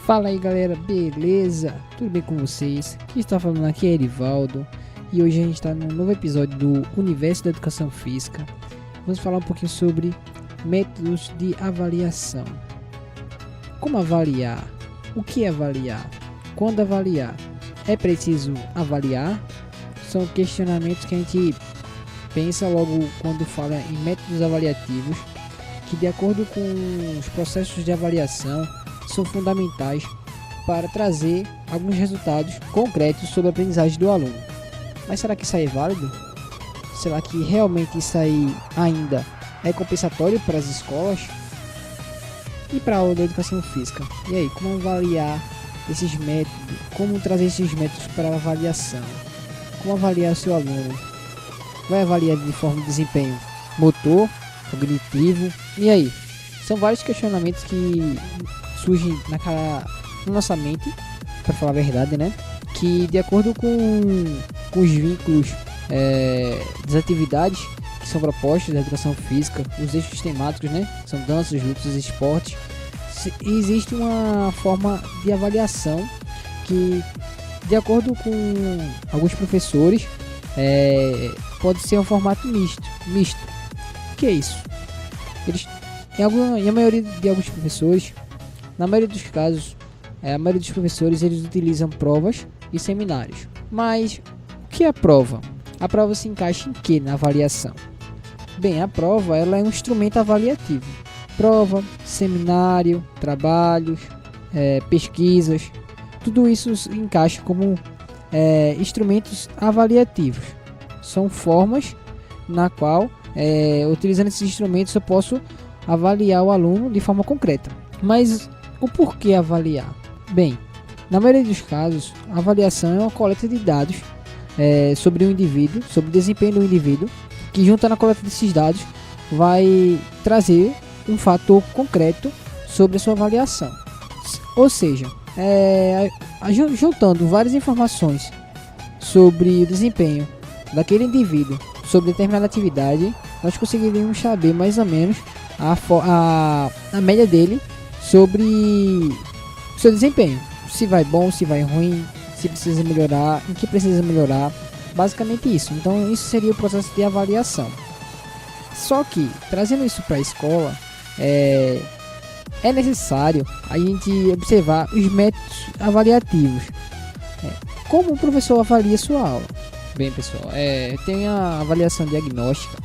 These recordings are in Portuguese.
Fala aí galera, beleza? Tudo bem com vocês? Quem está falando aqui é Erivaldo e hoje a gente está num novo episódio do Universo da Educação Física. Vamos falar um pouquinho sobre métodos de avaliação. Como avaliar? O que avaliar? Quando avaliar? É preciso avaliar? São questionamentos que a gente pensa logo quando fala em métodos avaliativos, que de acordo com os processos de avaliação são fundamentais para trazer alguns resultados concretos sobre a aprendizagem do aluno. Mas será que isso aí é válido? Será que realmente isso aí ainda é compensatório para as escolas? E para a aula da educação física? E aí, como avaliar esses métodos? Como trazer esses métodos para a avaliação? Como avaliar o seu aluno? Vai avaliar de forma de desempenho motor, cognitivo? E aí? São vários questionamentos que surgem na nossa mente, para falar a verdade, né? Que de acordo com os vínculos das atividades que são propostas da educação física, os eixos temáticos, né? São danças, lutas e esportes. Existe uma forma de avaliação que, de acordo com alguns professores, pode ser um formato misto. O que é isso? Em a maioria de alguns professores, na maioria dos casos, a maioria dos professores eles utilizam provas e seminários. Mas o que é a prova? A prova se encaixa em que na avaliação? Bem, a prova ela é um instrumento avaliativo. Prova, seminário, trabalhos, pesquisas, tudo isso se encaixa como instrumentos avaliativos. São formas na qual, utilizando esses instrumentos, eu posso avaliar o aluno de forma concreta. Mas o porquê avaliar? Bem, na maioria dos casos, a avaliação é uma coleta de dados sobre o indivíduo, sobre o desempenho do indivíduo, que junto na coleta desses dados vai trazer um fator concreto sobre a sua avaliação. Ou seja, juntando várias informações sobre o desempenho daquele indivíduo sobre determinada atividade, nós conseguiríamos saber mais ou menos a média dele sobre o seu desempenho, se vai bom, se vai ruim, se precisa melhorar, em que precisa melhorar, basicamente isso. Então isso seria o processo de avaliação. Só que, trazendo isso para a escola, é necessário a gente observar os métodos avaliativos. Como o professor avalia sua aula? Bem pessoal, tem a avaliação diagnóstica,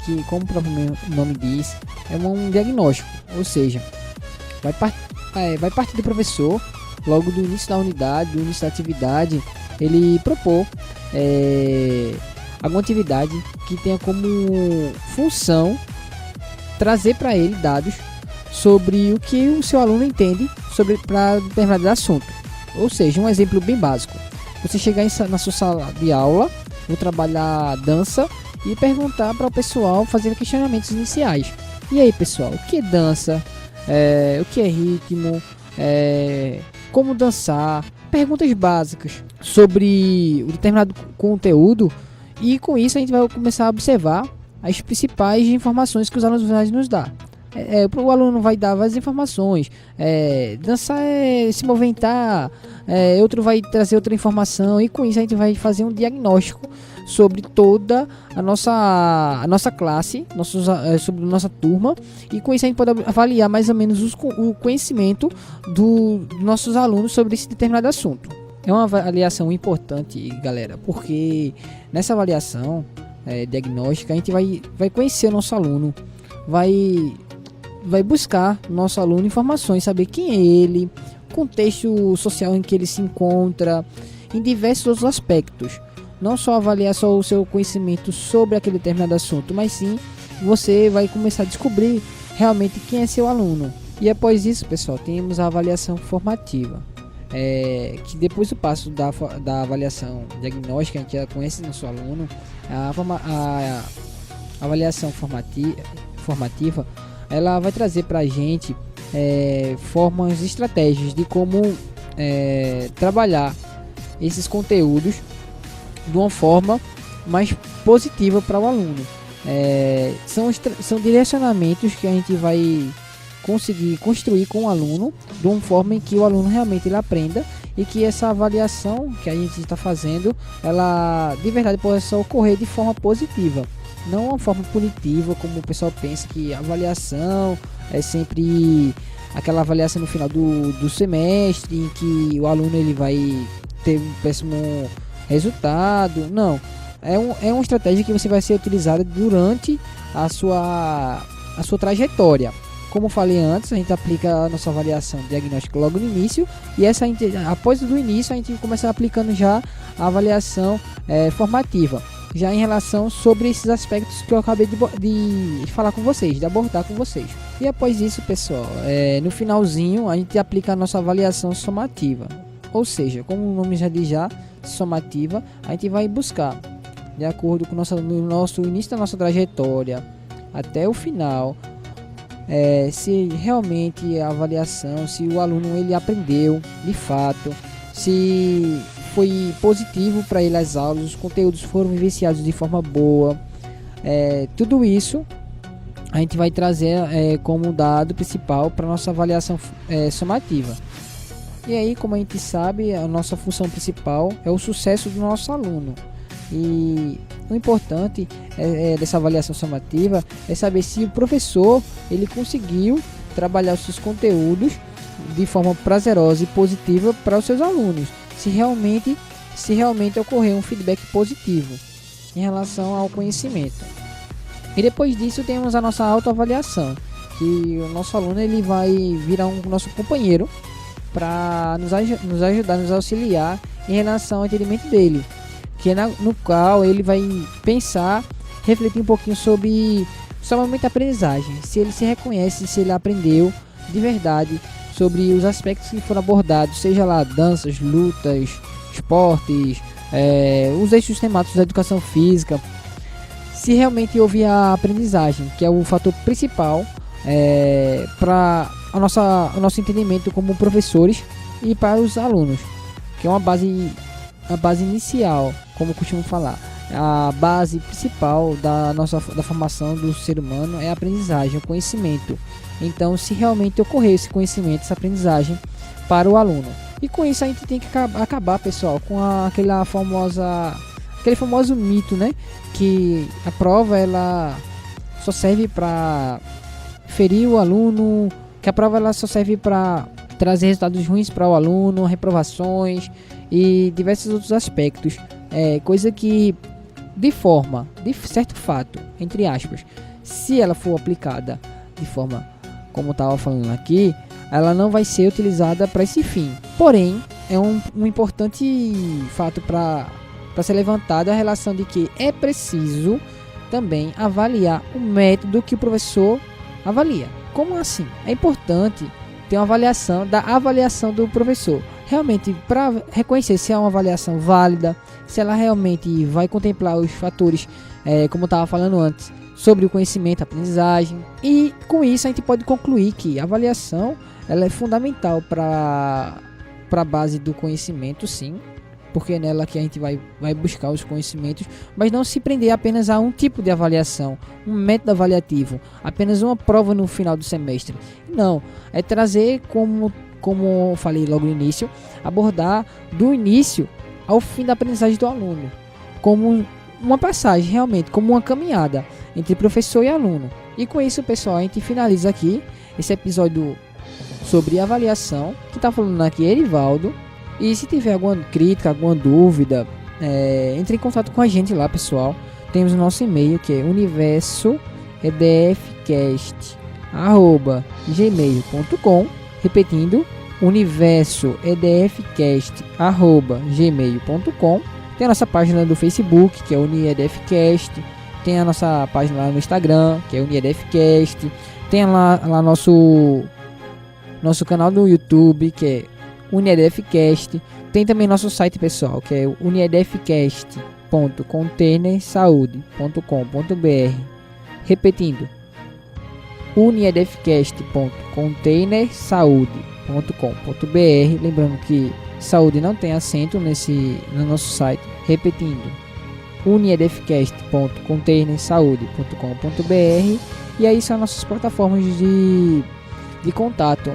que como o próprio nome diz, é um diagnóstico, ou seja, vai partir do professor, logo do início da unidade, do início da atividade, ele propor alguma atividade que tenha como função trazer para ele dados sobre o que o seu aluno entende para determinado assunto. Ou seja, um exemplo bem básico: você chegar na sua sala de aula, vou trabalhar dança e perguntar para o pessoal, fazer questionamentos iniciais. E aí pessoal, o que é dança? O que é ritmo? Como dançar? Perguntas básicas sobre o determinado conteúdo, e com isso a gente vai começar a observar as principais informações que os alunos vão nos dar. O aluno vai dar várias informações, dançar é se movimentar, outro vai trazer outra informação, e com isso a gente vai fazer um diagnóstico sobre toda a nossa classe, sobre a nossa turma, e com isso a gente pode avaliar mais ou menos o conhecimento dos nossos alunos sobre esse determinado assunto. É uma avaliação importante, galera, porque nessa avaliação diagnóstica a gente vai conhecer o nosso aluno, vai buscar no nosso aluno informações, saber quem é ele, contexto social em que ele se encontra, em diversos outros aspectos. Não só avaliar só o seu conhecimento sobre aquele determinado assunto, mas sim você vai começar a descobrir realmente quem é seu aluno. E após isso, pessoal, temos a avaliação formativa, que depois do passo da avaliação diagnóstica, a gente já conhece nosso aluno. A avaliação formativa ela vai trazer para a gente formas e estratégias de como trabalhar esses conteúdos de uma forma mais positiva para o aluno. São direcionamentos que a gente vai conseguir construir com o aluno de uma forma em que o aluno realmente ele aprenda e que essa avaliação que a gente está fazendo, ela de verdade possa ocorrer de forma positiva, não uma forma punitiva, como o pessoal pensa que a avaliação é sempre aquela avaliação no final do semestre em que o aluno ele vai ter um péssimo resultado. Não, é uma estratégia que você vai ser utilizada durante a sua trajetória. Como falei antes, a gente aplica a nossa avaliação diagnóstica logo no início, e após do início a gente começa aplicando já a avaliação formativa, já em relação sobre esses aspectos que eu acabei de falar com vocês, de abordar com vocês. E após isso, pessoal, no finalzinho a gente aplica a nossa avaliação somativa, ou seja, como o nome já diz, somativa, a gente vai buscar, de acordo com no nosso início da nossa trajetória até o final, se realmente a avaliação, se o aluno ele aprendeu de fato, se foi positivo para ele as aulas, os conteúdos foram vivenciados de forma boa, tudo isso a gente vai trazer como dado principal para nossa avaliação somativa. E aí, como a gente sabe, a nossa função principal é o sucesso do nosso aluno. E o importante dessa avaliação somativa é saber se o professor ele conseguiu trabalhar os seus conteúdos de forma prazerosa e positiva para os seus alunos, se realmente ocorreu um feedback positivo em relação ao conhecimento. E depois disso temos a nossa autoavaliação, que o nosso aluno ele vai virar um nosso companheiro para nos ajudar, nos auxiliar em relação ao entendimento dele, que no qual ele vai pensar, refletir um pouquinho sobre o momento de aprendizagem, se ele se reconhece, se ele aprendeu de verdade sobre os aspectos que foram abordados, seja lá danças, lutas, esportes, os eixos temáticos da educação física, se realmente houve a aprendizagem, que é o fator principal para o nosso entendimento como professores e para os alunos, que é a base inicial, como eu costumo falar. A base principal da formação do ser humano é a aprendizagem, o conhecimento. Então, se realmente ocorreu esse conhecimento, essa aprendizagem para o aluno. E com isso a gente tem que acabar, pessoal, com aquele famoso mito, né? Que a prova ela só serve para ferir o aluno, que a prova ela só serve para trazer resultados ruins para o aluno, reprovações e diversos outros aspectos. Coisa que, de certo fato, entre aspas, se ela for aplicada de forma como eu estava falando aqui, ela não vai ser utilizada para esse fim. Porém, é um importante fato para ser levantado a relação de que é preciso também avaliar o método que o professor avalia. Como assim? É importante ter uma avaliação do professor. Realmente, para reconhecer se é uma avaliação válida, se ela realmente vai contemplar os fatores, como eu estava falando antes, sobre o conhecimento, a aprendizagem. E com isso a gente pode concluir que a avaliação ela é fundamental para a base do conhecimento, sim, porque é nela que a gente vai buscar os conhecimentos, mas não se prender apenas a um tipo de avaliação, um método avaliativo, apenas uma prova no final do semestre. Não, é trazer, como eu falei logo no início, abordar do início ao fim da aprendizagem do aluno, como uma passagem, realmente, como uma caminhada entre professor e aluno. E com isso, pessoal, a gente finaliza aqui esse episódio sobre avaliação, que está falando aqui Erivaldo. E se tiver alguma crítica, alguma dúvida, entre em contato com a gente lá, pessoal. Temos o nosso e-mail, que é universoedfcast@gmail.com. Repetindo, universoedfcast@gmail.com. Tem a nossa página do Facebook, que é UniEDFcast. Tem a nossa página lá no Instagram, que é UniEDFcast. Tem lá nosso canal no YouTube, que é UniEDFcast. Tem também nosso site, pessoal, que é uniedfcast.containersaude.com.br. Repetindo, uniedfcast.containersaude.com.br. Lembrando que saúde não tem acento no nosso site. Repetindo, uniedfcast.containersaude.com.br. E aí são nossas plataformas de de contato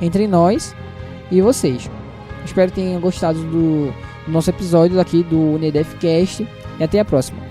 entre nós e vocês. Espero que tenham gostado do nosso episódio aqui do UniDefCast e até a próxima.